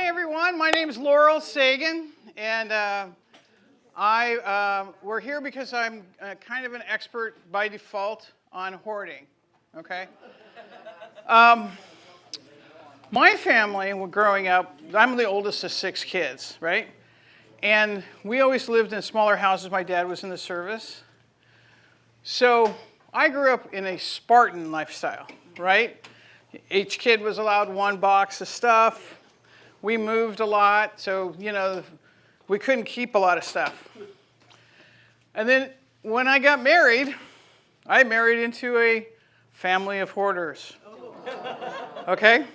Hi everyone, my name is Laurel Sagen, and we're here because I'm kind of an expert by default on hoarding, okay? My family, growing up, I'm the oldest of 6 kids, right? And we always lived in smaller houses. My dad was in the service. So I grew up in a Spartan lifestyle, right? Each kid was allowed 1 box of stuff. We moved a lot, so, we couldn't keep a lot of stuff. And then when I got married, I married into a family of hoarders. Okay?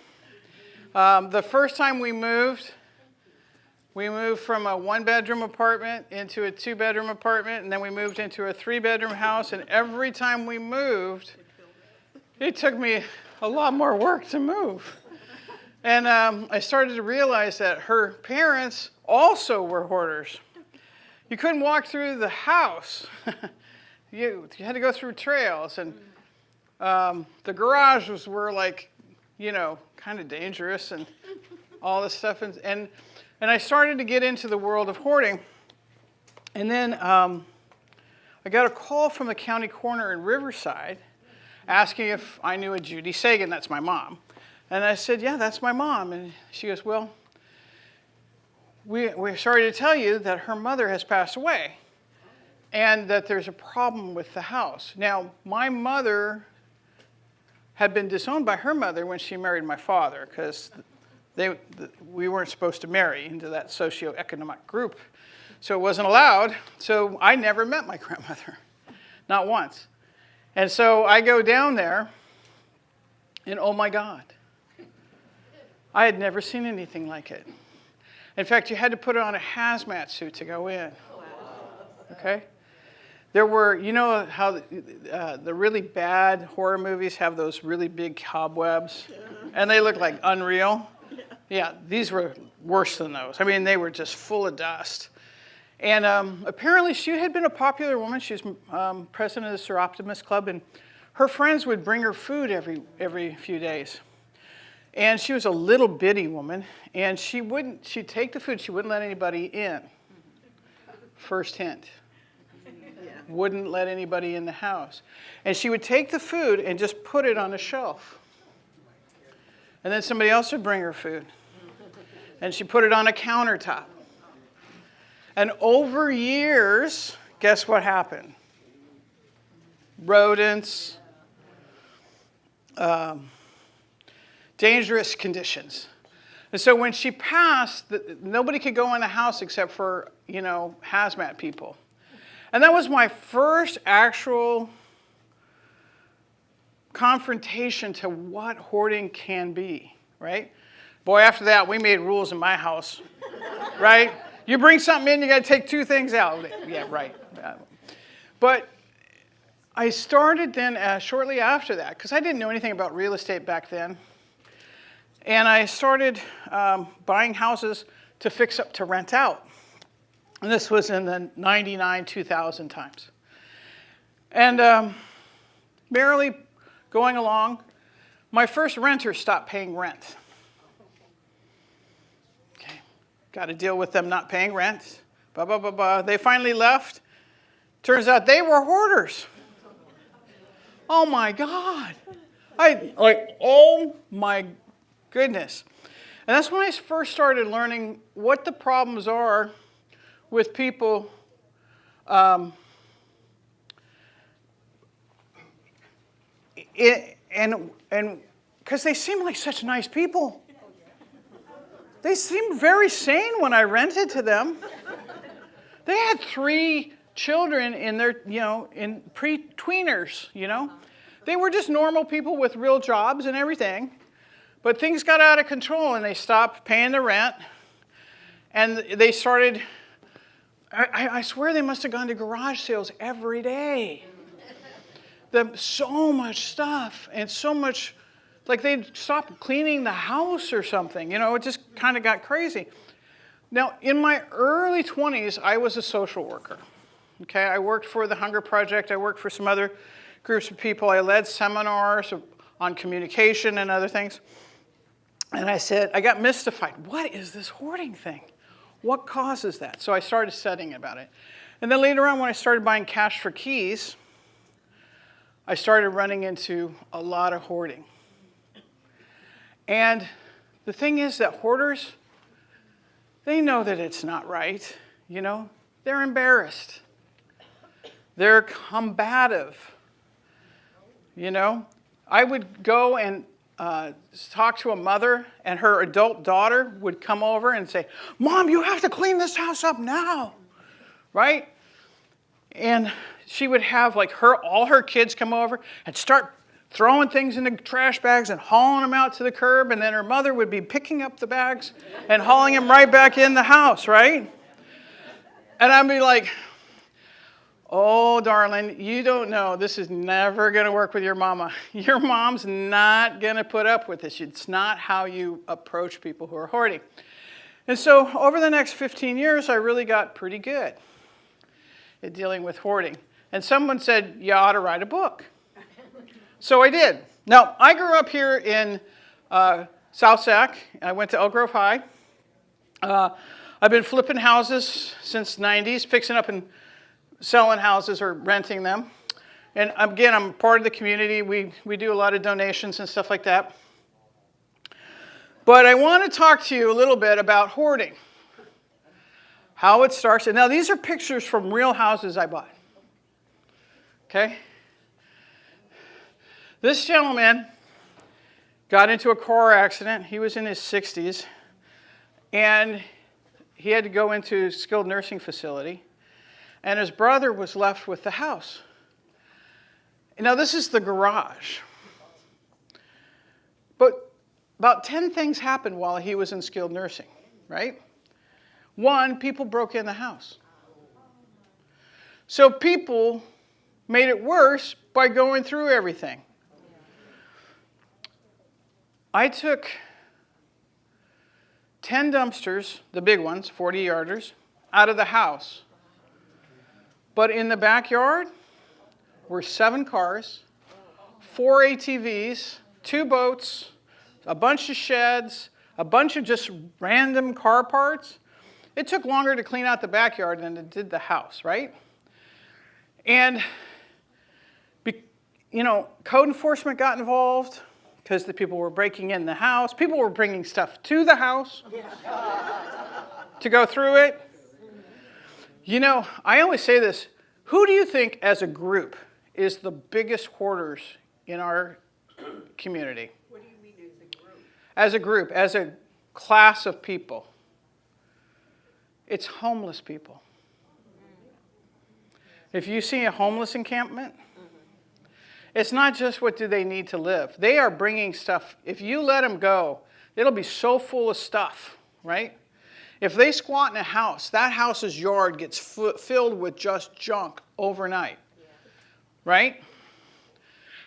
The first time we moved from a 1-bedroom apartment into a 2-bedroom apartment, and then we moved into a 3-bedroom house, and every time we moved, it took me a lot more work to move. And I started to realize that her parents also were hoarders. You couldn't walk through the house. You had to go through trails, and the garages were like, kind of dangerous and all this stuff. And I started to get into the world of hoarding. And then I got a call from the county coroner in Riverside asking if I knew a Judy Sagen. That's my mom. And I said, yeah, that's my mom. And she goes, well, we're sorry to tell you that her mother has passed away and that there's a problem with the house. Now, my mother had been disowned by her mother when she married my father because we weren't supposed to marry into that socioeconomic group. So it wasn't allowed. So I never met my grandmother, not once. And so I go down there, and oh my God, I had never seen anything like it. In fact, you had to put on a hazmat suit to go in. Okay? There were, how the really bad horror movies have those really big cobwebs, and they look like unreal? Yeah, these were worse than those. I mean, they were just full of dust. And apparently she had been a popular woman. She was president of the Sir Optimus Club, and her friends would bring her food every few days. And she was a little bitty woman, and she'd take the food, she wouldn't let anybody in. First hint. Wouldn't let anybody in the house. And she would take the food and just put it on a shelf. And then somebody else would bring her food. And she put it on a countertop. And over years, guess what happened? Rodents, dangerous conditions. And so when she passed, nobody could go in the house except for, hazmat people. And that was my first actual confrontation to what hoarding can be, right? Boy, after that, we made rules in my house, right? You bring something in, you got to take 2 things out. Yeah, right. But I started then, shortly after that, because I didn't know anything about real estate back then, and I started buying houses to fix up to rent out. And this was in the 99, 2000 times. And merrily going along, my first renter stopped paying rent. Okay, got to deal with them not paying rent. Blah, blah, blah, blah. They finally left. Turns out they were hoarders. Oh my God. Oh my goodness. And that's when I first started learning what the problems are with people and because they seem like such nice people. They seemed very sane when I rented to them. They had 3 children in their, in pre-tweeners, They were just normal people with real jobs and everything. But things got out of control and they stopped paying the rent. And they started, I swear they must have gone to garage sales every day. So much stuff and so much, like they'd stop cleaning the house or something. It just kind of got crazy. Now, in my early 20s, I was a social worker. Okay, I worked for the Hunger Project. I worked for some other groups of people. I led seminars on communication and other things. And I said, I got mystified. What is this hoarding thing? What causes that? So I started studying about it. And then later on, when I started buying cash for keys, I started running into a lot of hoarding. And the thing is that hoarders, they know that it's not right, you know? They're embarrassed. They're combative, you know? I would go and talk to a mother, and her adult daughter would come over and say, Mom, you have to clean this house up now, right? And she would have like all her kids come over and start throwing things into trash bags and hauling them out to the curb, and then her mother would be picking up the bags and hauling them right back in the house, right? And I'd be like, oh, darling, you don't know. This is never going to work with your mama. Your mom's not going to put up with this. It's not how you approach people who are hoarding. And so over the next 15 years, I really got pretty good at dealing with hoarding. And someone said, you ought to write a book. So I did. Now, I grew up here in South Sac. I went to Elk Grove High. I've been flipping houses since the 90s, fixing up and selling houses or renting them. And again, I'm part of the community. We do a lot of donations and stuff like that. But I want to talk to you a little bit about hoarding, how it starts. And now these are pictures from real houses I bought. Okay? This gentleman got into a car accident. He was in his 60s. And he had to go into a skilled nursing facility. And his brother was left with the house. Now, this is the garage. But about 10 things happened while he was in skilled nursing, right? One, people broke in the house. So people made it worse by going through everything. I took 10 dumpsters, the big ones, 40-yarders, out of the house. But in the backyard were 7 cars, 4 ATVs, 2 boats, a bunch of sheds, a bunch of just random car parts. It took longer to clean out the backyard than it did the house, right? And, you know, code enforcement got involved because the people were breaking in the house. People were bringing stuff to the house to go through it. You know, I always say this. Who do you think as a group is the biggest hoarders in our community? What do you mean as a group? As a group, as a class of people. It's homeless people. If you see a homeless encampment, it's not just what do they need to live. They are bringing stuff. If you let them go, it'll be so full of stuff, right? If they squat in a house, that house's yard gets filled with just junk overnight, right?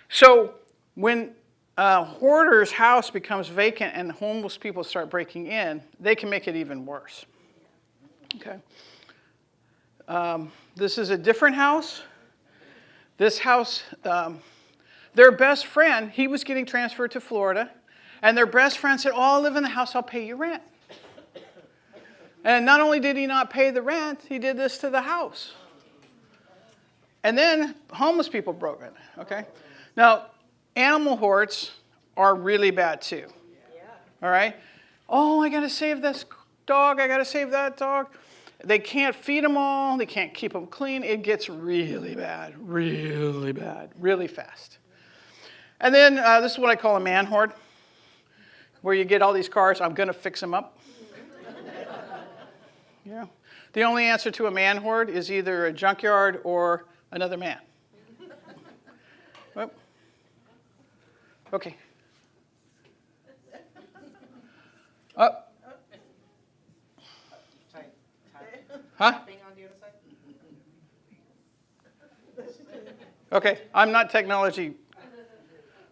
So when a hoarder's house becomes vacant and homeless people start breaking in, they can make it even worse. Okay. This is a different house. This house, their best friend, he was getting transferred to Florida, and their best friend said, oh, I'll live in the house, I'll pay you rent. And not only did he not pay the rent, he did this to the house. And then homeless people broke in, okay? Now, animal hoards are really bad too, all right? Oh, I got to save this dog, I got to save that dog. They can't feed them all, they can't keep them clean. It gets really bad, really fast. And then this is what I call a man hoard, where you get all these cars, I'm going to fix them up. Yeah. The only answer to a man hoard is either a junkyard or another man. Well, okay. Up. Huh? Okay, I'm not technology.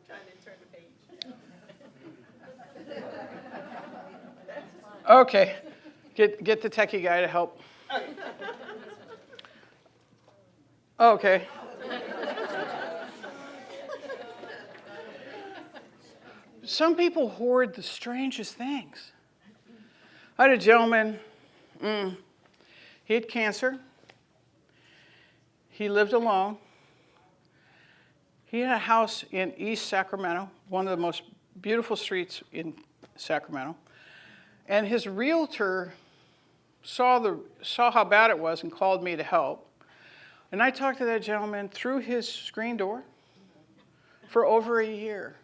Trying to turn the page. Okay, get the techie guy to help. Okay. some people hoard the strangest things. I had a gentleman, he had cancer. He lived alone. He had a house in East Sacramento, one of the most beautiful streets in Sacramento. And his realtor saw how bad it was and called me to help. And I talked to that gentleman through his screen door for over a year.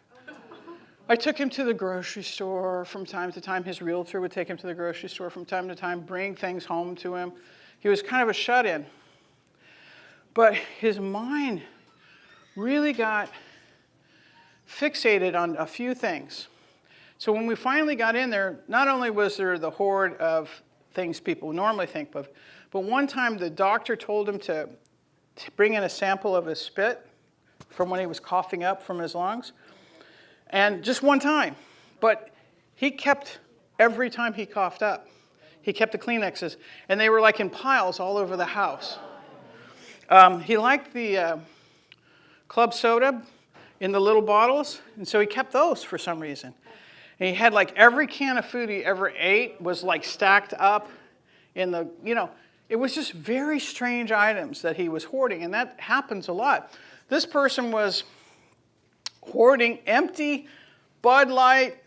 I took him to the grocery store from time to time. His realtor would take him to the grocery store from time to time, bring things home to him. He was kind of a shut-in. But his mind really got fixated on a few things. So when we finally got in there, not only was there the hoard of things people normally think of, but one time the doctor told him to bring in a sample of his spit from when he was coughing up from his lungs. And just one time. But he kept, every time he coughed up, he kept the Kleenexes. And they were like in piles all over the house. He liked the club soda in the little bottles, and so he kept those for some reason. And he had like every can of food he ever ate was like stacked up in the, it was just very strange items that he was hoarding, and that happens a lot. This person was hoarding empty Bud Light.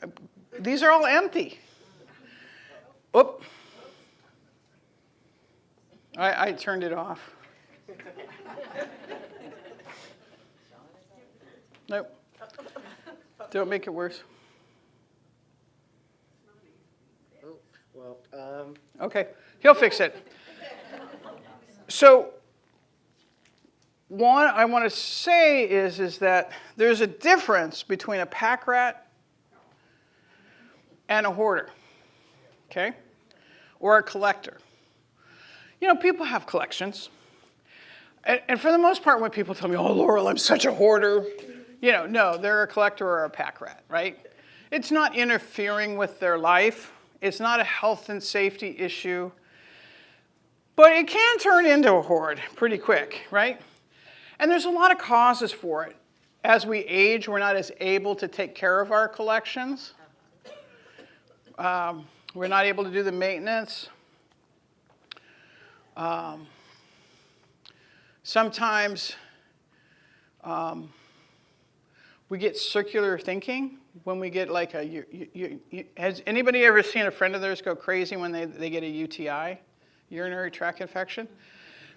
These are all empty. Oop. I turned it off. Nope. Don't make it worse. Oh, well, Okay, he'll fix it. So, one I want to say is that there's a difference between a pack rat and a hoarder, okay? Or a collector. People have collections. And for the most part, when people tell me, oh, Laurel, I'm such a hoarder, no, they're a collector or a pack rat, right? It's not interfering with their life. It's not a health and safety issue. But it can turn into a hoard pretty quick, right? And there's a lot of causes for it. As we age, we're not as able to take care of our collections. We're not able to do the maintenance. Sometimes we get circular thinking when we get like has anybody ever seen a friend of theirs go crazy when they get a UTI, urinary tract infection?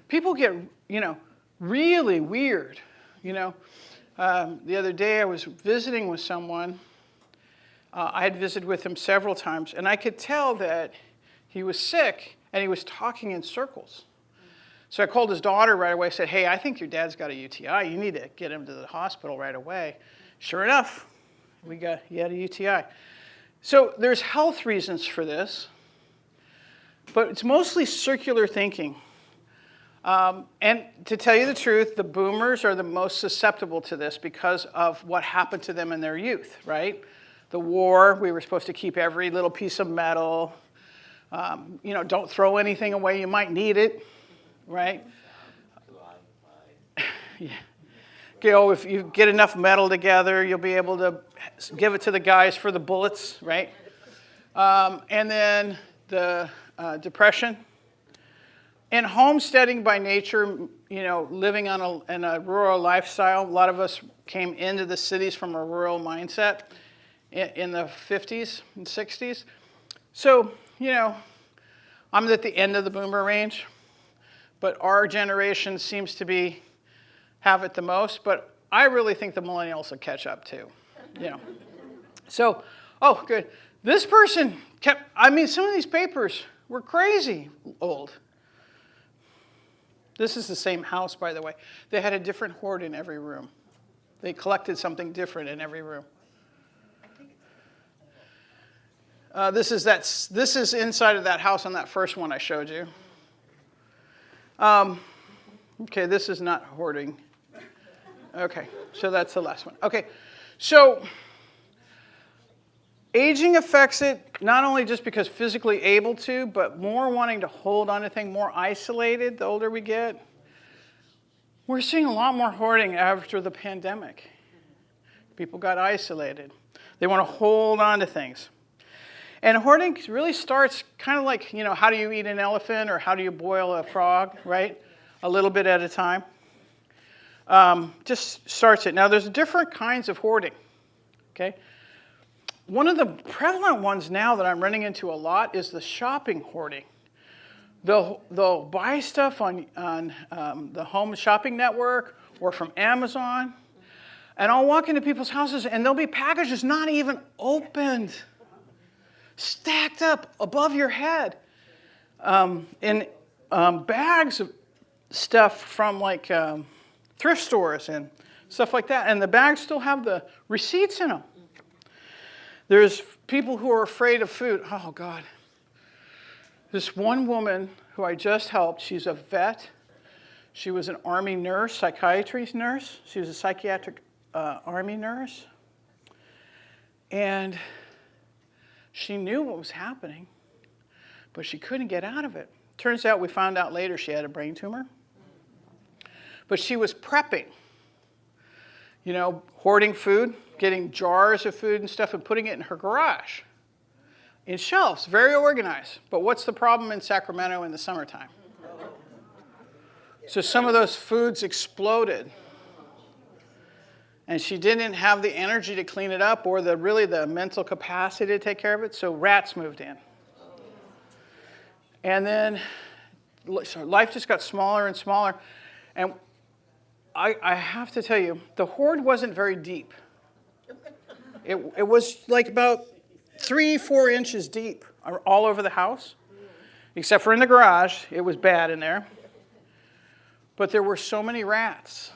People get, really weird, The other day I was visiting with someone. I had visited with him several times, and I could tell that he was sick and he was talking in circles. So I called his daughter right away, said, hey, I think your dad's got a UTI. You need to get him to the hospital right away. Sure enough, he had a UTI. So there's health reasons for this, but it's mostly circular thinking. And to tell you the truth, the boomers are the most susceptible to this because of what happened to them in their youth, right? The war, we were supposed to keep every little piece of metal. Don't throw anything away, you might need it. Right? Yeah. If you get enough metal together, you'll be able to give it to the guys for the bullets, right? And then the depression. And homesteading by nature, living in a rural lifestyle, a lot of us came into the cities from a rural mindset in the 50s and 60s. So, I'm at the end of the boomer range. But our generation seems to have it the most. But I really think the millennials will catch up too. So, oh, good. This person some of these papers were crazy old. This is the same house, by the way. They had a different hoard in every room. They collected something different in every room. This is inside of that house on that first one I showed you. Okay, this is not hoarding. Okay, so that's the last one. Okay, so aging affects it not only just because physically able to, but more wanting to hold on to things, more isolated the older we get. We're seeing a lot more hoarding after the pandemic. People got isolated. They want to hold on to things. And hoarding really starts kind of like, how do you eat an elephant or how do you boil a frog, right? A little bit at a time. Just starts it. Now, there's different kinds of hoarding, okay? One of the prevalent ones now that I'm running into a lot is the shopping hoarding. They'll buy stuff on the home shopping network or from Amazon, and I'll walk into people's houses and there'll be packages not even opened, stacked up above your head, in bags of stuff from like thrift stores and stuff like that, and the bags still have the receipts in them. There's people who are afraid of food. Oh, God. This one woman who I just helped, she's a vet. She was an Army nurse, psychiatry nurse. She was a psychiatric Army nurse. And she knew what was happening, but she couldn't get out of it. Turns out, we found out later, she had a brain tumor. But she was prepping, hoarding food, getting jars of food and stuff and putting it in her garage. In shelves, very organized. But what's the problem in Sacramento in the summertime? So some of those foods exploded. And she didn't have the energy to clean it up or the mental capacity to take care of it, so rats moved in. And then life just got smaller and smaller. And I have to tell you, the hoard wasn't very deep. It was like about 3-4 inches deep all over the house, except for in the garage. It was bad in there. But there were so many rats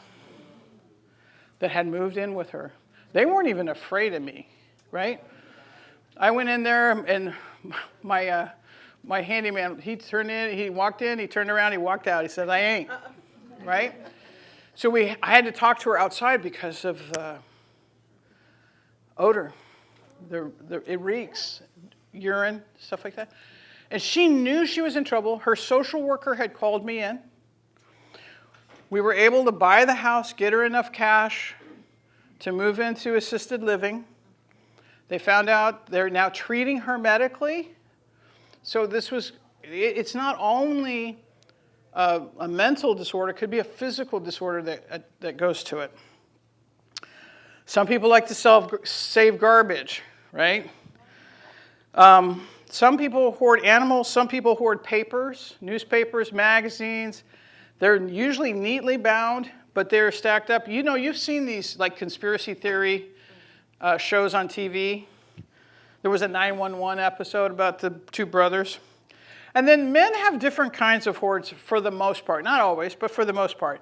that had moved in with her. They weren't even afraid of me, right? I went in there, and my handyman, he walked in, he turned around, he walked out. He said, I ain't, right? So I had to talk to her outside because of odor. It reeks, urine, stuff like that. And she knew she was in trouble. Her social worker had called me in. We were able to buy the house, get her enough cash to move into assisted living. They found out they're now treating her medically. So it's not only a mental disorder, it could be a physical disorder that goes to it. Some people like to save garbage, right? Some people hoard animals, some people hoard papers, newspapers, magazines. They're usually neatly bound, but they're stacked up. You've seen these like conspiracy theory shows on TV. There was a 911 episode about the two brothers. And then men have different kinds of hoards for the most part. Not always, but for the most part.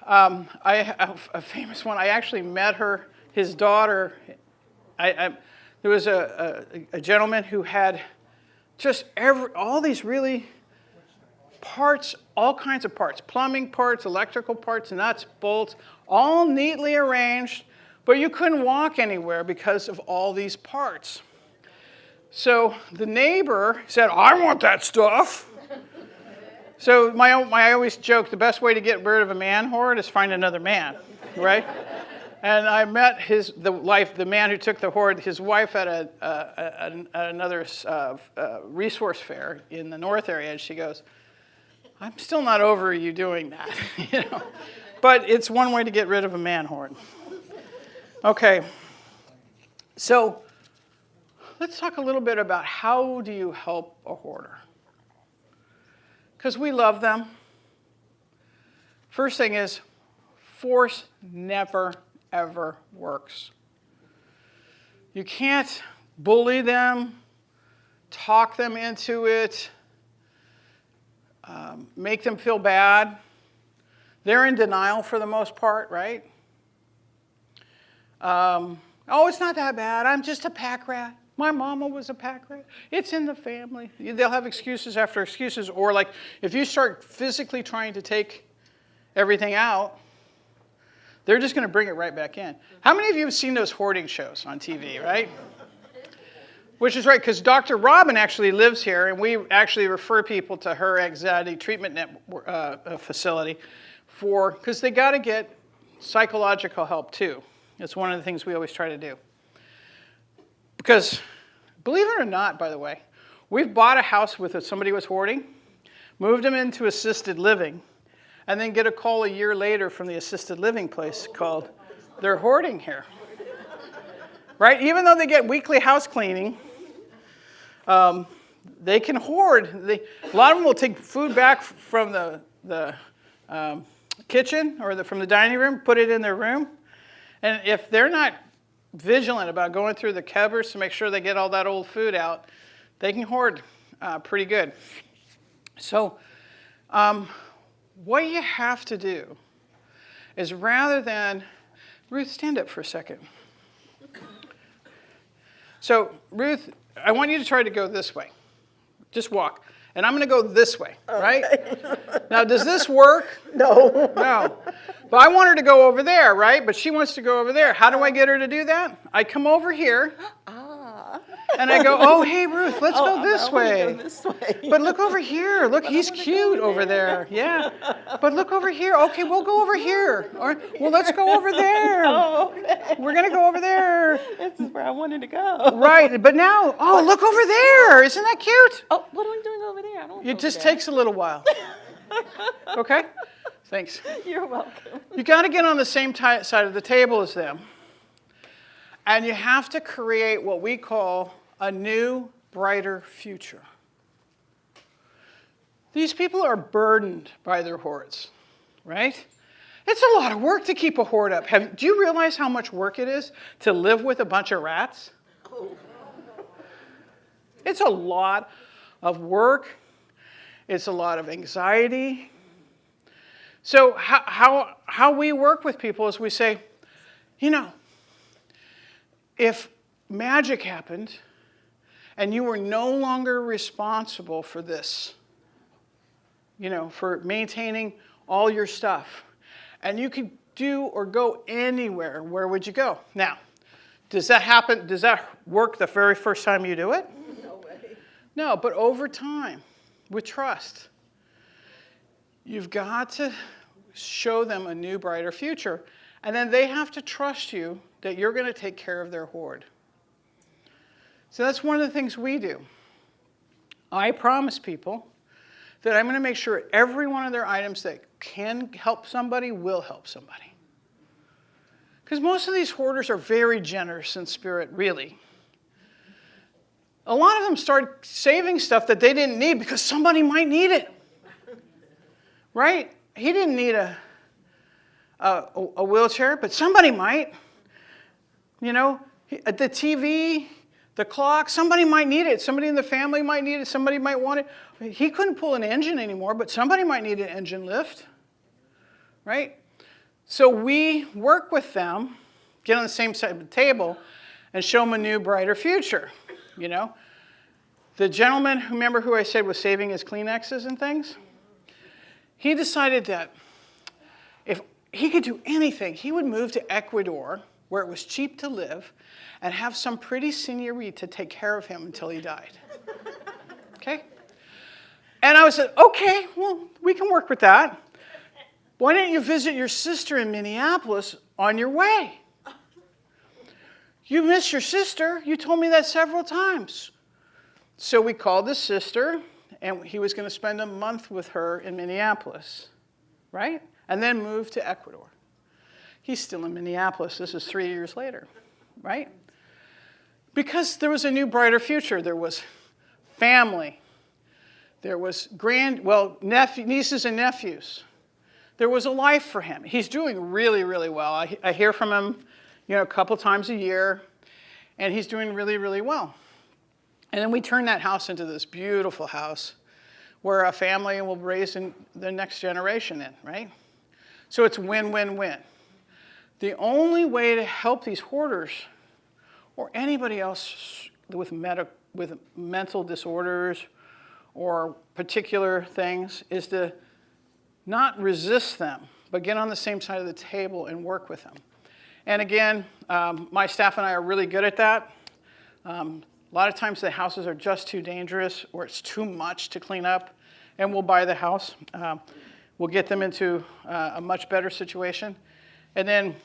I have a famous one. I actually met his daughter. There was a gentleman who had just all these really parts, all kinds of parts, plumbing parts, electrical parts, nuts, bolts, all neatly arranged, but you couldn't walk anywhere because of all these parts. So the neighbor said, I want that stuff. So I always joke, the best way to get rid of a man hoard is find another man, right? And I met the man who took the hoard. His wife at another resource fair in the North area, and she goes, I'm still not over you doing that, But it's one way to get rid of a man hoard. Okay, so let's talk a little bit about how do you help a hoarder? Because we love them. First thing is, force never, ever works. You can't bully them, talk them into it, make them feel bad. They're in denial for the most part, right? It's not that bad. I'm just a pack rat. My mama was a pack rat. It's in the family. They'll have excuses after excuses. Or like if you start physically trying to take everything out, they're just going to bring it right back in. How many of you have seen those hoarding shows on TV, right? Which is right, because Dr. Robin actually lives here, and we actually refer people to her anxiety treatment facility because they got to get psychological help too. It's one of the things we always try to do. Because believe it or not, by the way, we've bought a house with somebody was hoarding, moved them into assisted living, and then get a call a year later from the assisted living place called, they're hoarding here. Right? Even though they get weekly house cleaning, they can hoard. A lot of them will take food back from the kitchen or from the dining room, put it in their room. And if they're not vigilant about going through the cupboards to make sure they get all that old food out, they can hoard pretty good. So what you have to do is rather than, Ruth, stand up for a second. So Ruth, I want you to try to go this way. Just walk. And I'm going to go this way, right? Now, does this work? No. No. But I want her to go over there, right? But she wants to go over there. How do I get her to do that? I come over here. And I go, oh, hey, Ruth, let's go this way. Go this way. But look over here. Look, he's cute over there. Yeah. But look over here. Okay, we'll go over here. Or, well, let's go over there. Oh, okay. We're going to go over there. This is where I wanted to go. Right. But now, oh, look over there. Isn't that cute? Oh, what are we doing over there? I don't know. It just takes a little while. Okay? Thanks. You're welcome. You got to get on the same side of the table as them. And you have to create what we call a new, brighter future. These people are burdened by their hoards, right? It's a lot of work to keep a hoard up. Do you realize how much work it is to live with a bunch of rats? It's a lot of work. It's a lot of anxiety. So how we work with people is we say, you know, if magic happened and you were no longer responsible for this, you know, for maintaining all your stuff, and you could do or go anywhere, where would you go? Now, does that happen? Does that work the very first time you do it? No way. No, but over time, with trust, you've got to show them a new, brighter future. And then they have to trust you that you're going to take care of their hoard. So that's one of the things we do. I promise people that I'm going to make sure every one of their items that can help somebody will help somebody. Because most of these hoarders are very generous in spirit, really. A lot of them start saving stuff that they didn't need because somebody might need it. Right? He didn't need a wheelchair, but somebody might. You know, the TV, the clock, somebody might need it. Somebody in the family might need it. Somebody might want it. He couldn't pull an engine anymore, but somebody might need an engine lift. Right? So we work with them, get on the same side of the table, and show them a new, brighter future. You know? The gentleman, remember who I said was saving his Kleenexes and things? He decided that if he could do anything, he would move to Ecuador, where it was cheap to live, and have some pretty señorita take care of him until he died. Okay? And I was like, okay, well, we can work with that. Why don't you visit your sister in Minneapolis on your way? You miss your sister. You told me that several times. So we called his sister, and he was going to spend a month with her in Minneapolis, right? And then move to Ecuador. He's still in Minneapolis. This is 3 years later, right? Because there was a new, brighter future. There was family. There was nieces and nephews. There was a life for him. He's doing really, really well. I hear from him, you know, a couple times a year, and he's doing really, really well. And then we turn that house into this beautiful house where a family will raise the next generation in, right? So it's win-win-win. The only way to help these hoarders or anybody else with mental disorders or particular things is to not resist them, but get on the same side of the table and work with them. And again, my staff and I are really good at that. A lot of times the houses are just too dangerous or it's too much to clean up, and we'll buy the house. We'll get them into a much better situation. And then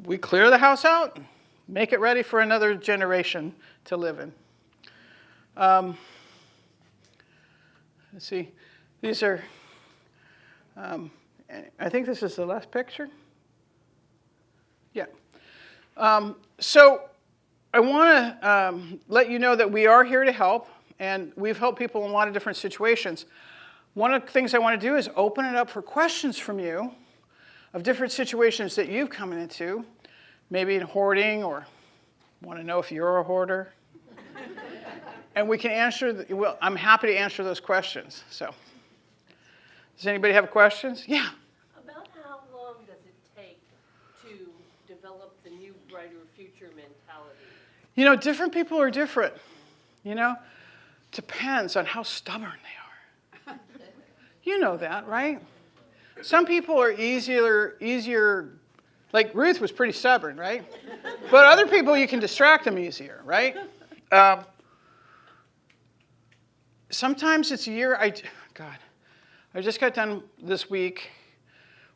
we clear the house out, make it ready for another generation to live in. Let's see, these are, I think this is the last picture. Yeah. So I want to let you know that we are here to help, and we've helped people in a lot of different situations. One of the things I want to do is open it up for questions from you of different situations that you've come into, maybe in hoarding, or want to know if you're a hoarder. And we can answer, well, I'm happy to answer those questions. So, does anybody have questions? Yeah. About how long does it take to develop the new brighter future mentality? You know, different people are different. You know, depends on how stubborn they are. You know that, right? Some people are easier, like Ruth was pretty stubborn, right? But other people, you can distract them easier, right? Sometimes it's a year. I just got done this week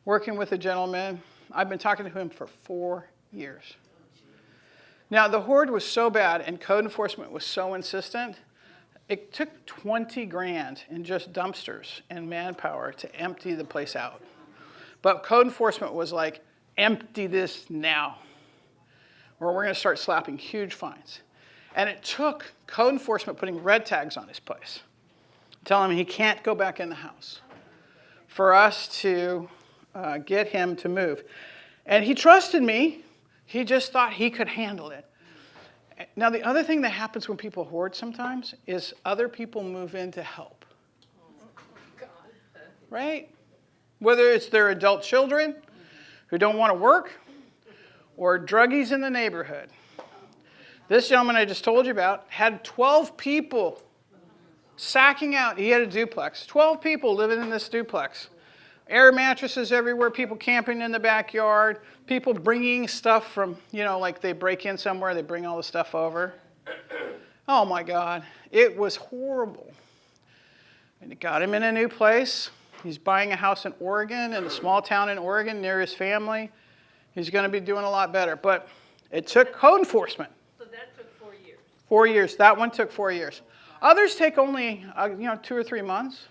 working with a gentleman. I've been talking to him for 4 years. Now, the hoard was so bad and code enforcement was so insistent, it took 20 grand in just dumpsters and manpower to empty the place out. But code enforcement was like, empty this now, or we're going to start slapping huge fines. And it took code enforcement putting red tags on his place, telling him he can't go back in the house, for us to get him to move. And he trusted me. He just thought he could handle it. Now, the other thing that happens when people hoard sometimes is other people move in to help. Right? Whether it's their adult children who don't want to work, or druggies in the neighborhood. This gentleman I just told you about had 12 people sacking out. He had a duplex. 12 people living in this duplex. Air mattresses everywhere, people camping in the backyard, people bringing stuff from, you know, like they break in somewhere, they bring all the stuff over. Oh my God, it was horrible. And it got him in a new place. He's buying a house in Oregon, in a small town in Oregon near his family. He's going to be doing a lot better. But it took code enforcement. So that took 4 years. 4 years. That one took 4 years. Others take only, 2 or 3 months.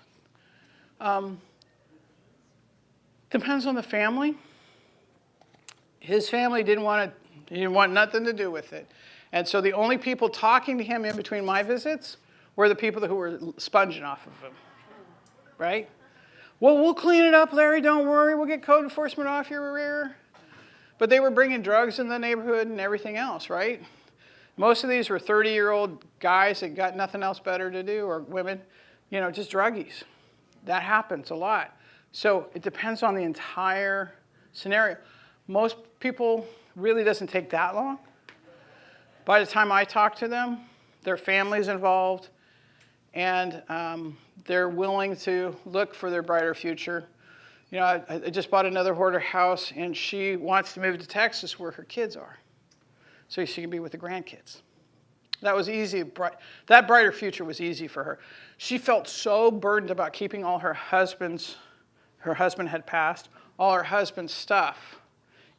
Depends on the family. His family didn't want nothing to do with it. And so the only people talking to him in between my visits were the people who were sponging off of him. Right? Well, we'll clean it up, Larry, don't worry. We'll get code enforcement off your rear. But they were bringing drugs in the neighborhood and everything else, right? Most of these were 30-year-old guys that got nothing else better to do, or women, just druggies. That happens a lot. So it depends on the entire scenario. Most people really doesn't take that long. By the time I talk to them, their family's involved, and they're willing to look for their brighter future. I just bought another hoarder house, and she wants to move to Texas where her kids are, so she can be with the grandkids. That was easy. That brighter future was easy for her. She felt so burdened about keeping all her husband had passed, all her husband's stuff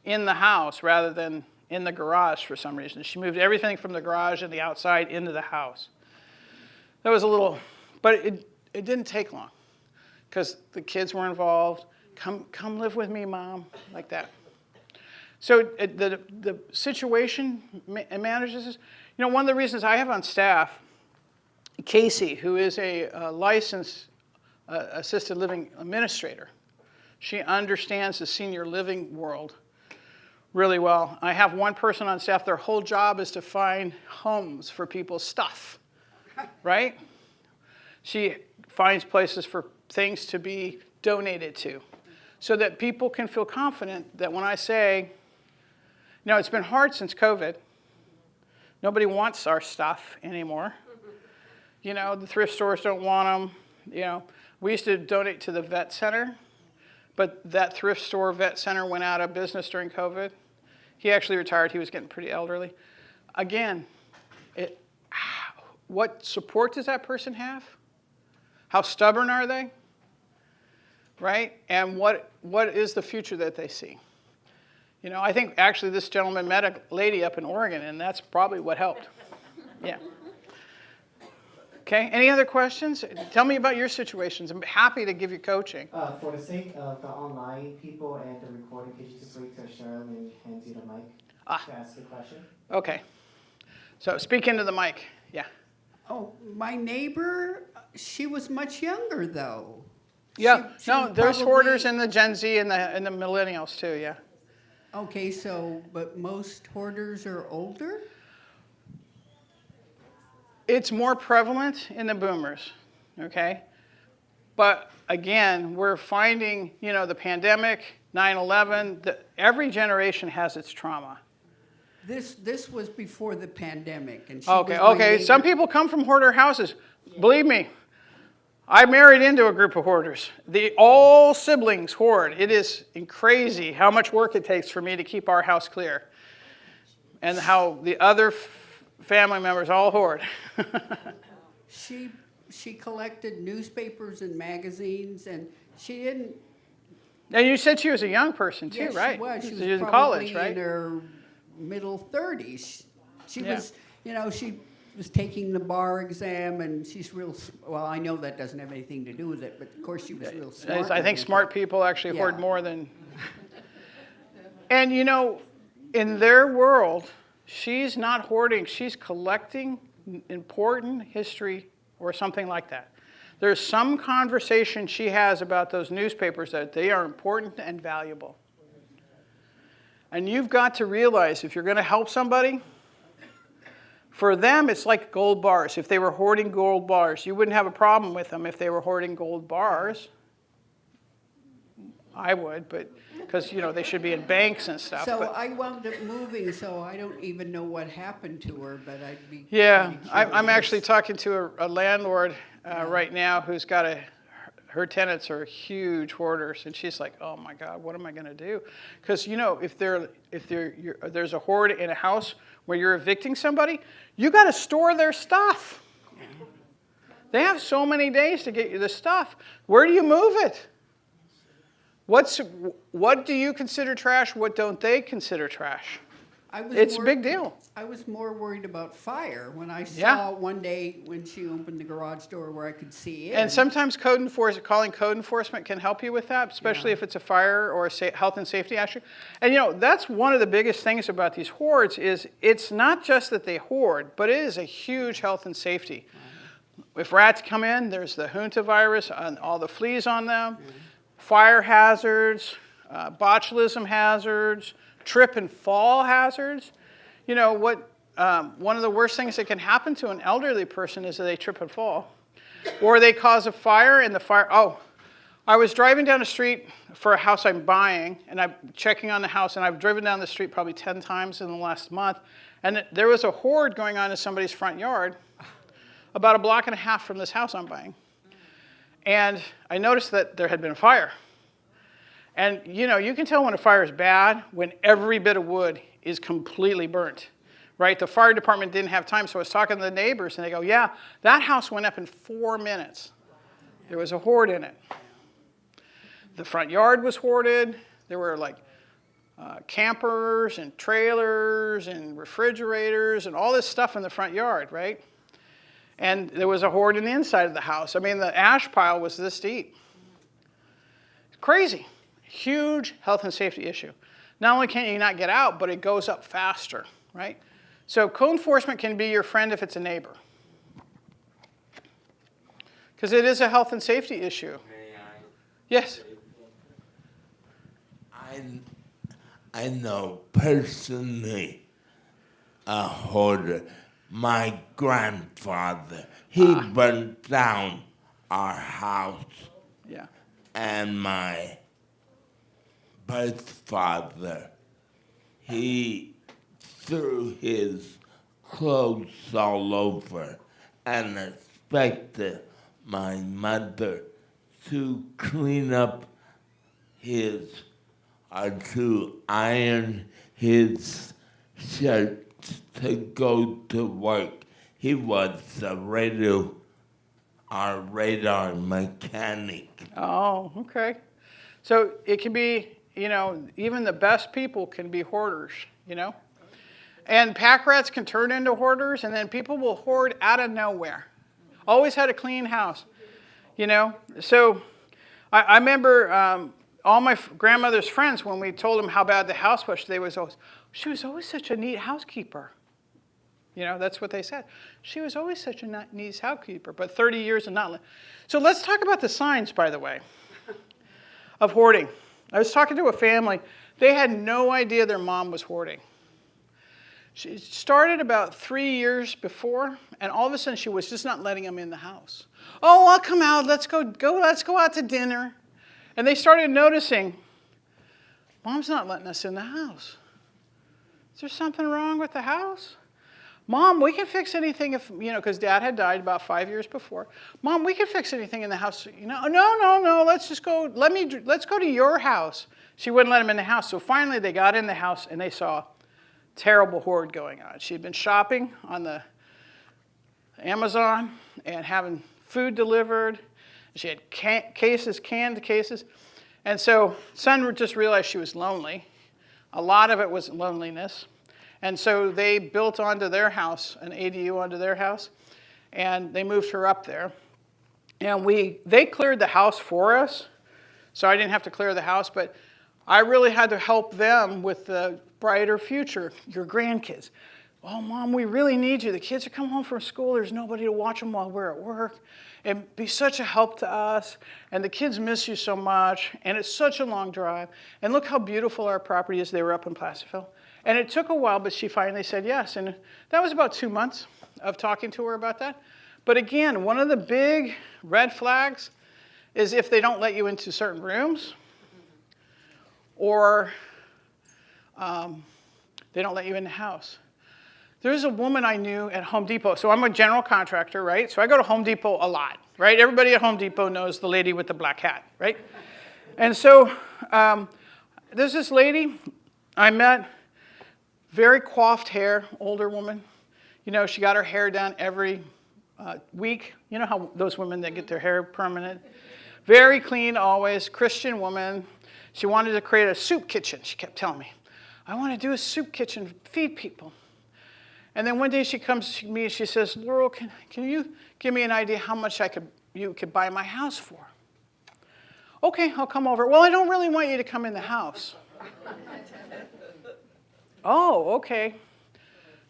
in the house rather than in the garage for some reason. She moved everything from the garage and the outside into the house. That was a little, but it didn't take long because the kids were involved. Come live with me, Mom, like that. So the situation managers is, one of the reasons I have on staff, Casey, who is a licensed assisted living administrator. She understands the senior living world really well. I have one person on staff, their whole job is to find homes for people's stuff, right? She finds places for things to be donated to so that people can feel confident that when I say, it's been hard since COVID. Nobody wants our stuff anymore. The thrift stores don't want them. We used to donate to the vet center, but that thrift store vet center went out of business during COVID. He actually retired. He was getting pretty elderly. Again, what support does that person have? How stubborn are they? Right? And what is the future that they see? You know, I think actually this gentleman met a lady up in Oregon, and that's probably what helped. Yeah. Okay, any other questions? Tell me about your situations. I'm happy to give you coaching. For the sake of the online people and the recording, could you just wait till Sherilyn hands you the mic to ask the question? Okay. So speak into the mic. Yeah. Oh, my neighbor, she was much younger though. Yeah. She No, was there's probably- hoarders in the Gen Z and the millennials too. Yeah. Okay, so, but most hoarders are older? It's more prevalent in the boomers, okay? But again, we're finding, you know, the pandemic, 9/11, every generation has its trauma. This was before the pandemic, and she Okay, was my okay. Some neighbor. people come from hoarder houses. Believe me, I married into a group of hoarders. All siblings hoard. It is crazy how much work it takes for me to keep our house clear, and how the other family members all hoard. She collected newspapers and magazines, and she didn't. And you said she was a young person too, Yes, right? she was. She was in probably college, right? in her middle 30s. She Yeah. was, you know, she was taking the bar exam, and she's real. Well, I know that doesn't have anything to do with it, but of course she was real smart. I think with it. smart people actually hoard Yeah. more than. And you know, in their world, she's not hoarding. She's collecting important history or something like that. There's some conversation she has about those newspapers that they are important and valuable. And you've got to realize if you're going to help somebody, for them it's like gold bars. If they were hoarding gold bars, you wouldn't have a problem with them if they were hoarding gold bars. I would, but because you know they should be in banks and stuff. So but, I wound up moving, so I don't even know what happened to her, but I'd be. yeah, kinda I'm curious. actually talking to a landlord right now who's got her tenants are huge hoarders, and she's like, "Oh my God, what am I going to do?" Because you know, if there's a hoard in a house where you're evicting somebody, you got to store their stuff. They have so many days to get you the stuff. Where do you move it? What do you consider trash? What don't they consider trash? It's a big deal. I was more worried about fire when I Yeah. saw one day when she opened the garage door where I could see in. And sometimes calling code enforcement can help you with that, especially if it's a fire or a health and safety issue. And you know, that's one of the biggest things about these hoards is it's not just that they hoard, but it is a huge health and safety. If rats come in, there's the Junta virus and all the fleas on them, fire hazards, botulism hazards, trip and fall hazards. You know what? One of the worst things that can happen to an elderly person is that they trip and fall, or they cause a fire and the fire. Oh, I was driving down the street for a house I'm buying, and I'm checking on the house, and I've driven down the street probably 10 times in the last month, and there was a hoard going on in somebody's front yard, about a block and a half from this house I'm buying, and I noticed that there had been a fire. And you know, you can tell when a fire is bad when every bit of wood is completely burnt, right? The fire department didn't have time, so I was talking to the neighbors, and they go, yeah, that house went up in 4 minutes. There was a hoard in it. The front yard was hoarded. There were like campers and trailers and refrigerators and all this stuff in the front yard, right? And there was a hoard in the inside of the house. I mean, the ash pile was this deep. It's crazy. Huge health and safety issue. Not only can you not get out, but it goes up faster, right? So code enforcement can be your friend if it's a neighbor. Because it is a health and safety issue. May I? Yes. I know personally a hoarder. My grandfather, he burnt down our house, Yeah. and my birth father, he threw his clothes all over and expected my mother to clean up his, or to iron his shirts to go to work. He was a radar mechanic. Oh, okay. So it can be even the best people can be hoarders, And pack rats can turn into hoarders, and then people will hoard out of nowhere. Always had a clean house, So I remember all my grandmother's friends, when we told them how bad the house was, she was always such a neat housekeeper. That's what they said. She was always such a neat housekeeper, but 30 years and not. So let's talk about the signs, by the way, of hoarding. I was talking to a family. They had no idea their mom was hoarding. She started about 3 years before, and all of a sudden she was just not letting them in the house. Oh, I'll come out. Let's go out to dinner. And they started noticing, Mom's not letting us in the house. Is there something wrong with the house? Mom, we can fix anything if, because Dad had died about 5 years before. Mom, we can fix anything in the house. No, let's just go, let's go to your house. She wouldn't let him in the house. So finally they got in the house and they saw terrible hoard going on. She'd been shopping on the Amazon and having food delivered. She had canned cases. And so son just realized she was lonely. A lot of it was loneliness. And so they built onto their house, an ADU onto their house, and they moved her up there. And they cleared the house for us, so I didn't have to clear the house, but I really had to help them with the brighter future, your grandkids. Oh, Mom, we really need you. The kids are coming home from school. There's nobody to watch them while we're at work. It'd be such a help to us. And the kids miss you so much. And it's such a long drive. And look how beautiful our property is. They were up in Placerville. And it took a while, but she finally said yes. And that was about 2 months of talking to her about that. But again, one of the big red flags is if they don't let you into certain rooms, or they don't let you in the house. There's a woman I knew at Home Depot. So I'm a general contractor, right? So I go to Home Depot a lot, right? Everybody at Home Depot knows the lady with the black hat, right? And so there's this lady I met, very coiffed hair, older woman. She got her hair done every week. You know how those women that get their hair permanent? Very clean always, Christian woman. She wanted to create a soup kitchen, she kept telling me. I want to do a soup kitchen, feed people. And then one day she comes to me and she says, Laurel, can you give me an idea how much you could buy my house for? Okay, I'll come over. Well, I don't really want you to come in the house. Oh, okay.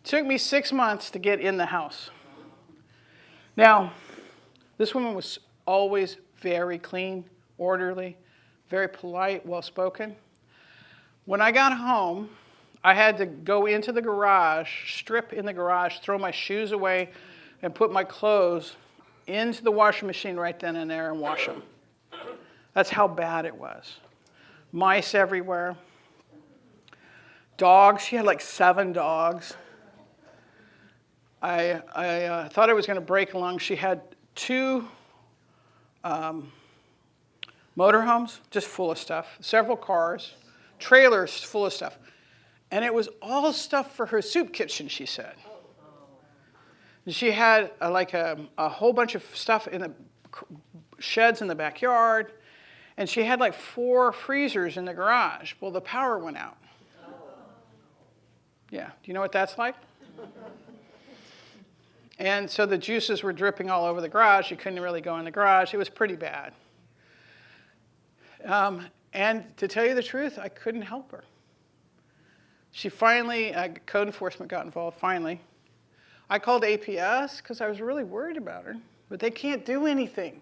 Took me 6 months to get in the house. Now, this woman was always very clean, orderly, very polite, well-spoken. When I got home, I had to go into the garage, strip in the garage, throw my shoes away, and put my clothes into the washing machine right then and there and wash them. That's how bad it was. Mice everywhere. Dogs, she had like 7 dogs. I thought I was going to break a lung. She had 2 motorhomes, just full of stuff, several cars, trailers full of stuff. And it was all stuff for her soup kitchen, she said. And she had a whole bunch of stuff in the sheds in the backyard. And she had like 4 freezers in the garage. Well, the power went out. Yeah, do you know what that's like? And so the juices were dripping all over the garage. You couldn't really go in the garage. It was pretty bad. And to tell you the truth, I couldn't help her. She finally, code enforcement got involved, finally. I called APS because I was really worried about her, but they can't do anything.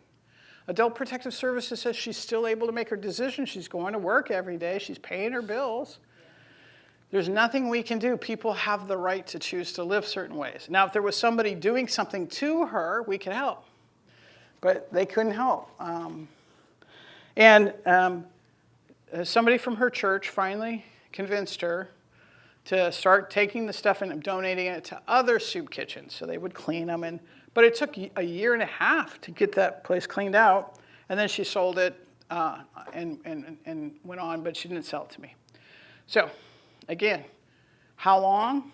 Adult Protective Services says she's still able to make her decisions. She's going to work every day. She's paying her bills. There's nothing we can do. People have the right to choose to live certain ways. Now, if there was somebody doing something to her, we could help. But they couldn't help. Somebody from her church finally convinced her to start taking the stuff and donating it to other soup kitchens so they would clean them. But it took a year and a half to get that place cleaned out. And then she sold it and went on, but she didn't sell it to me. So, again, how long?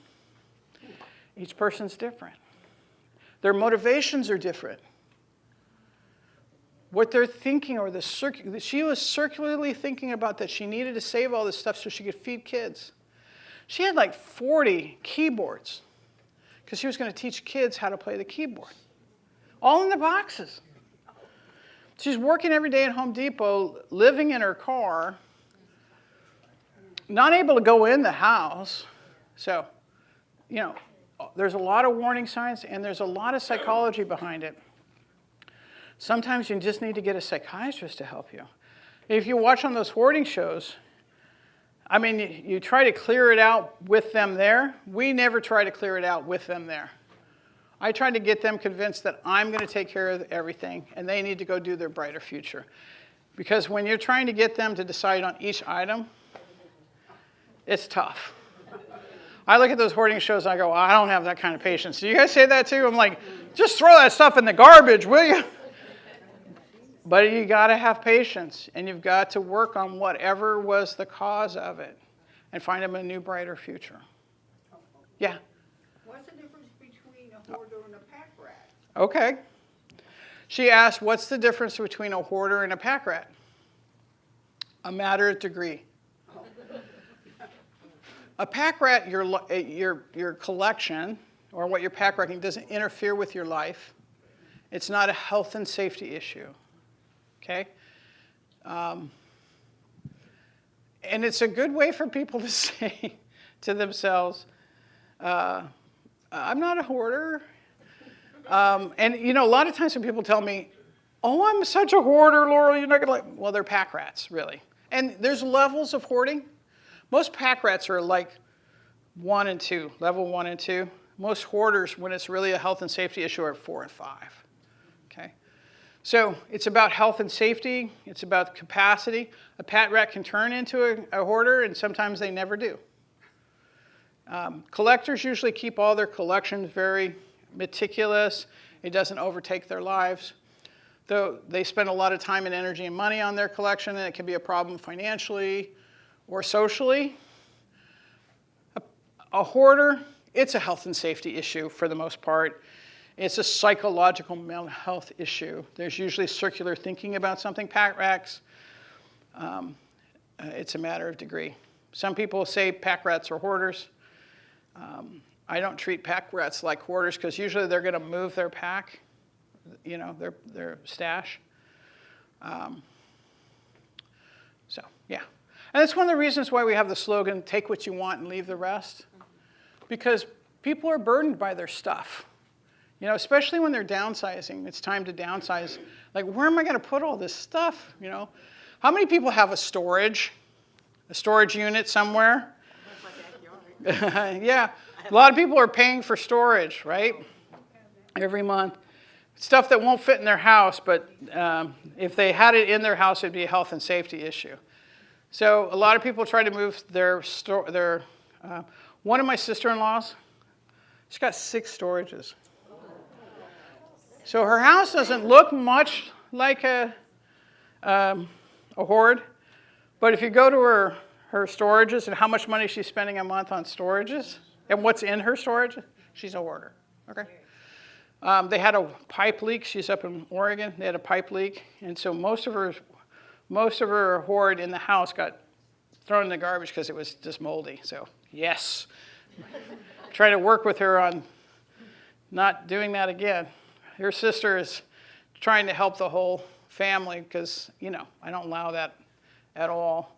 Each person's different. Their motivations are different. what they're thinking, or she was circularly thinking about that she needed to save all this stuff so she could feed kids. She had like 40 keyboards because she was going to teach kids how to play the keyboard, all in the boxes. She's working every day at Home Depot, living in her car, not able to go in the house. So, there's a lot of warning signs, and there's a lot of psychology behind it. Sometimes you just need to get a psychiatrist to help you. If you watch on those hoarding shows, I mean, you try to clear it out with them there. We never try to clear it out with them there. I try to get them convinced that I'm going to take care of everything, and they need to go do their brighter future. Because when you're trying to get them to decide on each item, it's tough. I look at those hoarding shows and I go, I don't have that kind of patience. Do you guys say that too? I'm like, just throw that stuff in the garbage, will you? But you got to have patience, and you've got to work on whatever was the cause of it and find them a new, brighter future. Yeah? What's the difference between a hoarder and a pack rat? Okay. She asked, what's the difference between a hoarder and a pack rat? A matter of degree. A pack rat, your collection, or what you're pack ratting, doesn't interfere with your life. It's not a health and safety issue. Okay? And it's a good way for people to say to themselves, I'm not a hoarder. And a lot of times when people tell me, oh, I'm such a hoarder, Laurel, you're not going to well, they're pack rats, really. And there's levels of hoarding. Most pack rats are like 1 and 2, level 1 and 2. Most hoarders, when it's really a health and safety issue, are 4 and 5. Okay? So it's about health and safety. It's about capacity. A pack rat can turn into a hoarder, and sometimes they never do. Collectors usually keep all their collections very meticulous. It doesn't overtake their lives. Though they spend a lot of time and energy and money on their collection, and it can be a problem financially or socially. A hoarder, it's a health and safety issue for the most part. It's a psychological mental health issue. There's usually circular thinking about something. Pack rats, it's a matter of degree. Some people say pack rats are hoarders. I don't treat pack rats like hoarders because usually they're going to move their pack, their stash. So, yeah. And that's one of the reasons why we have the slogan, take what you want and leave the rest. Because people are burdened by their stuff. Especially when they're downsizing. It's time to downsize. Like, where am I going to put all this stuff? How many people have a storage unit somewhere? Yeah. A lot of people are paying for storage, right? Every month. Stuff that won't fit in their house, but if they had it in their house, it'd be a health and safety issue. So a lot of people try to move one of my sister-in-laws, she's got 6 storages. So her house doesn't look much like a hoard, but if you go to her storages and how much money she's spending a month on storages and what's in her storage, she's a hoarder. Okay. They had a pipe leak. She's up in Oregon. They had a pipe leak, and so most of her hoard in the house got thrown in the garbage because it was just moldy. So yes, try to work with her on not doing that again. Her sister is trying to help the whole family because I don't allow that at all,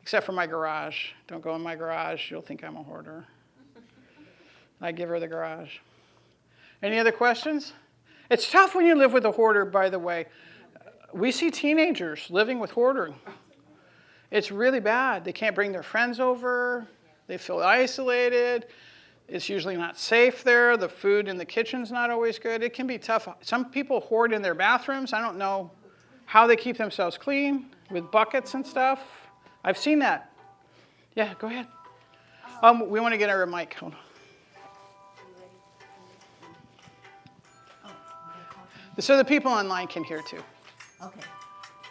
except for my garage. Don't go in my garage. You'll think I'm a hoarder. I give her the garage. Any other questions? It's tough when you live with a hoarder, by the way. We see teenagers living with hoarding. It's really bad. They can't bring their friends over. They feel isolated. It's usually not safe there. The food in the kitchen's not always good. It can be tough. Some people hoard in their bathrooms. I don't know how they keep themselves clean with buckets and stuff. I've seen that. Yeah, go ahead. We want to get her a mic. Hold on. So the people online can hear too. Okay,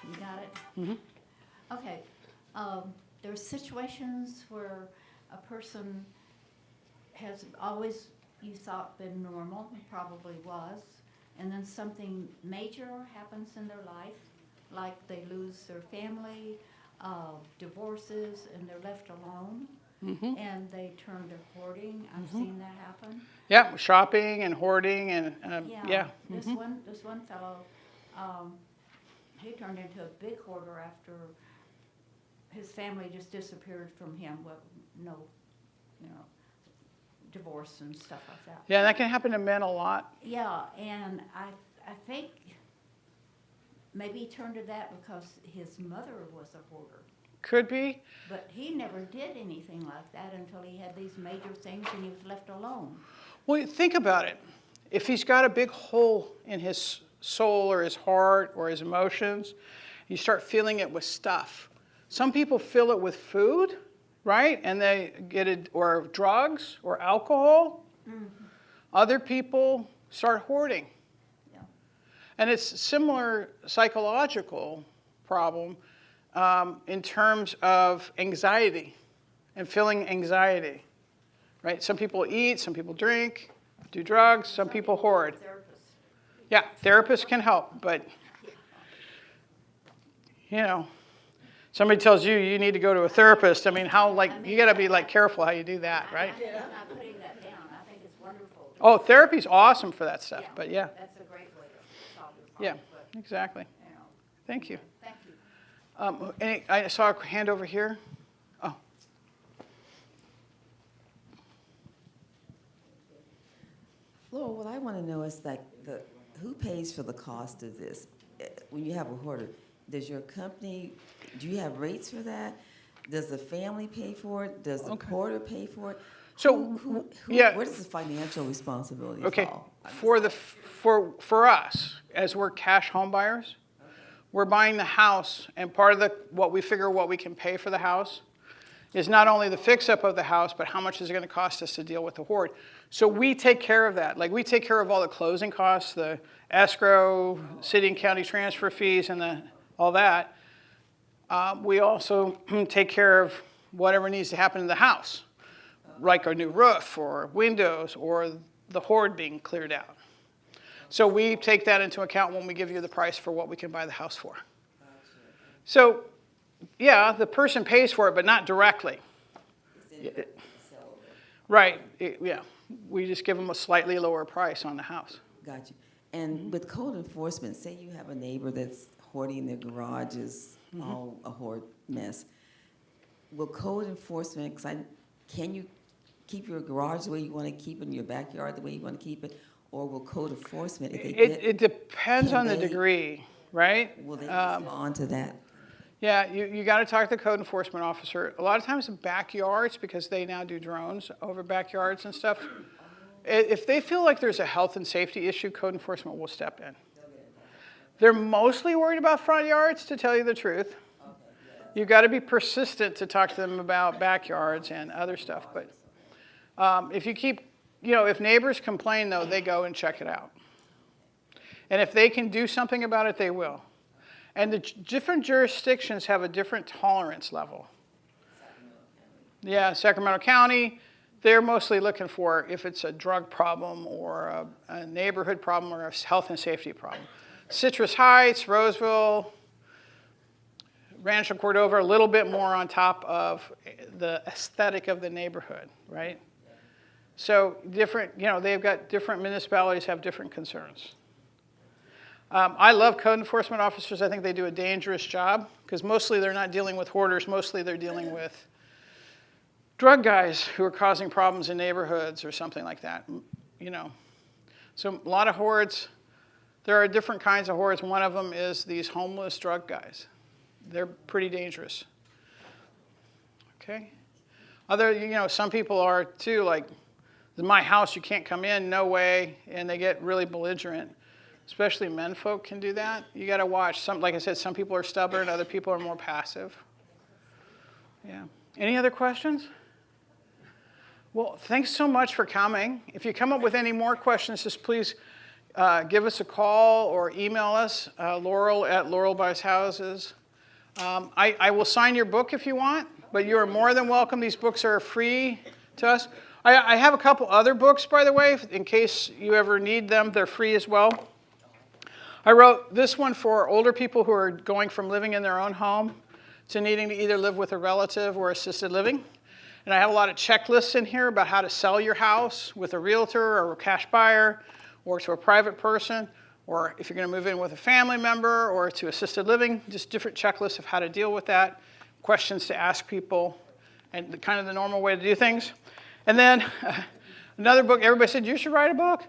you got it? Mm-hmm. Okay, there's situations where a person has always, you thought, been normal, probably was, and then something major happens in their life, like they lose their family, divorces, and they're left alone, and they turn to hoarding. I've seen that happen. Yeah, shopping and hoarding and, yeah. This one fellow, he turned into a big hoarder after his family just disappeared from him with no, divorce and stuff like that. Yeah, that can happen to men a lot. Yeah, and I think maybe he turned to that because his mother was a hoarder. Could be. But he never did anything like that until he had these major things and he was left alone. Well, think about it. If he's got a big hole in his soul or his heart or his emotions, you start filling it with stuff. Some people fill it with food, right? And they get it, or drugs or alcohol. Other people start hoarding. Yeah. And it's a similar psychological problem in terms of anxiety and feeling anxiety, right? Some people eat, some people drink, do drugs, some people hoard. Yeah, therapists can help, but, somebody tells you you need to go to a therapist. I mean, you got to be careful how you do that, right? I'm not putting that down. I think it's wonderful. Oh, therapy's awesome for that stuff, but yeah, That's a great way to solve your yeah, problem. But, exactly. Thank you. thank you. I saw a hand over here. Oh, Laurel, what I want to know is who pays for the cost of this? When you have a hoarder, does your company, do you have rates for that? Does the family pay for it? Does the hoarder pay for it? So, yeah. Where does the financial responsibility okay. fall? For us, as we're cash home buyers, we're buying the house, and part of what we can pay for the house is not only the fix-up of the house, but how much is it going to cost us to deal with the hoard. So we take care of that. We take care of all the closing costs, the escrow, city and county transfer fees, and all that. We also take care of whatever needs to happen to the house, like a new roof or windows or the hoard being cleared out. So we take that into account when we give you the price for what we can buy the house for. So, yeah, the person pays for it, but not directly. Right, yeah. We just give them a slightly lower price on the house. Got you. And with code enforcement, say you have a neighbor that's hoarding their garage is all a hoard mess. Will code enforcement, can you keep your garage the way you want to keep it, in your backyard the way you want to keep it? Or will code enforcement, if they It depends on the degree, right? Will they respond to that? Yeah, you got to talk to the code enforcement officer. A lot of times in backyards, because they now do drones over backyards and stuff, if they feel like there's a health and safety issue, code enforcement will step in. They're mostly worried about front yards, to tell you the truth. You've got to be persistent to talk to them about backyards and other stuff. But if you keep, if neighbors complain, though, they go and check it out. And if they can do something about it, they will. And the different jurisdictions have a different tolerance level. Yeah, Sacramento County, they're mostly looking for if it's a drug problem or a neighborhood problem or a health and safety problem. Citrus Heights, Roseville, Rancho Cordova, a little bit more on top of the aesthetic of the neighborhood, right? So different, they've got different municipalities have different concerns. I love code enforcement officers. I think they do a dangerous job because mostly they're not dealing with hoarders. Mostly they're dealing with drug guys who are causing problems in neighborhoods or something like that, So a lot of hoards, there are different kinds of hoards. One of them is these homeless drug guys. They're pretty dangerous. Okay? Some people are too, like, this is my house, you can't come in, no way, and they get really belligerent. Especially men folk can do that. You got to watch. Like I said, some people are stubborn, other people are more passive. Yeah. Any other questions? Well, thanks so much for coming. If you come up with any more questions, just please give us a call or email us, Laurel at Laurel Buys Houses. I will sign your book if you want, but you are more than welcome. These books are free to us. I have a couple other books, by the way, in case you ever need them. They're free as well. I wrote this one for older people who are going from living in their own home to needing to either live with a relative or assisted living. And I have a lot of checklists in here about how to sell your house with a realtor or a cash buyer or to a private person, or if you're going to move in with a family member or to assisted living, just different checklists of how to deal with that, questions to ask people, and kind of the normal way to do things. And then another book, everybody said, you should write a book.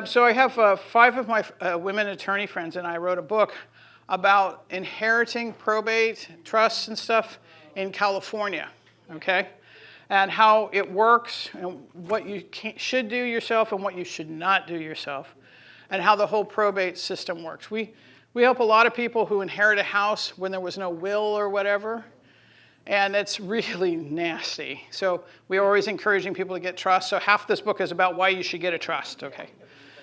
So I have 5 of my women attorney friends, and I wrote a book about inheriting probate, trusts and stuff in California, okay? And how it works, and what you should do yourself and what you should not do yourself, and how the whole probate system works. We help a lot of people who inherit a house when there was no will or whatever, and it's really nasty. So we're always encouraging people to get trust. So half this book is about why you should get a trust, okay?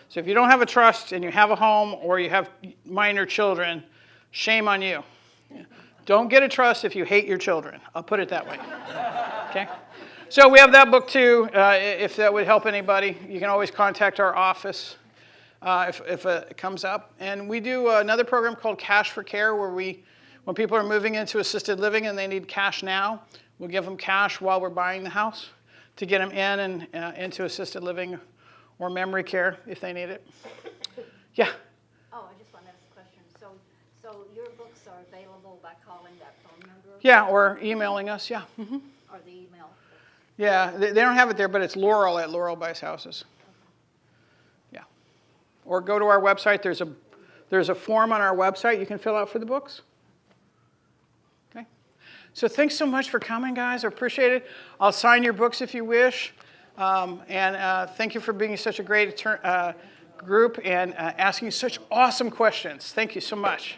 So if you don't have a trust and you have a home or you have minor children, shame on you. Don't get a trust if you hate your children. I'll put it that way, okay? So we have that book too, if that would help anybody. You can always contact our office if it comes up. And we do another program called Cash for Care, where when people are moving into assisted living and they need cash now, we'll give them cash while we're buying the house to get them in and into assisted living or memory care if they need it. Yeah? Oh, I just want to ask a question. So your books are available by calling that phone number? Yeah, or emailing us, yeah. Mm-hmm. Or the email? Yeah, they don't have it there, but it's Laurel at Laurel Buys Houses. Yeah. Or go to our website. There's a form on our website you can fill out for the books. Okay. So thanks so much for coming, guys. I appreciate it. I'll sign your books if you wish. And thank you for being such a great group and asking such awesome questions. Thank you so much.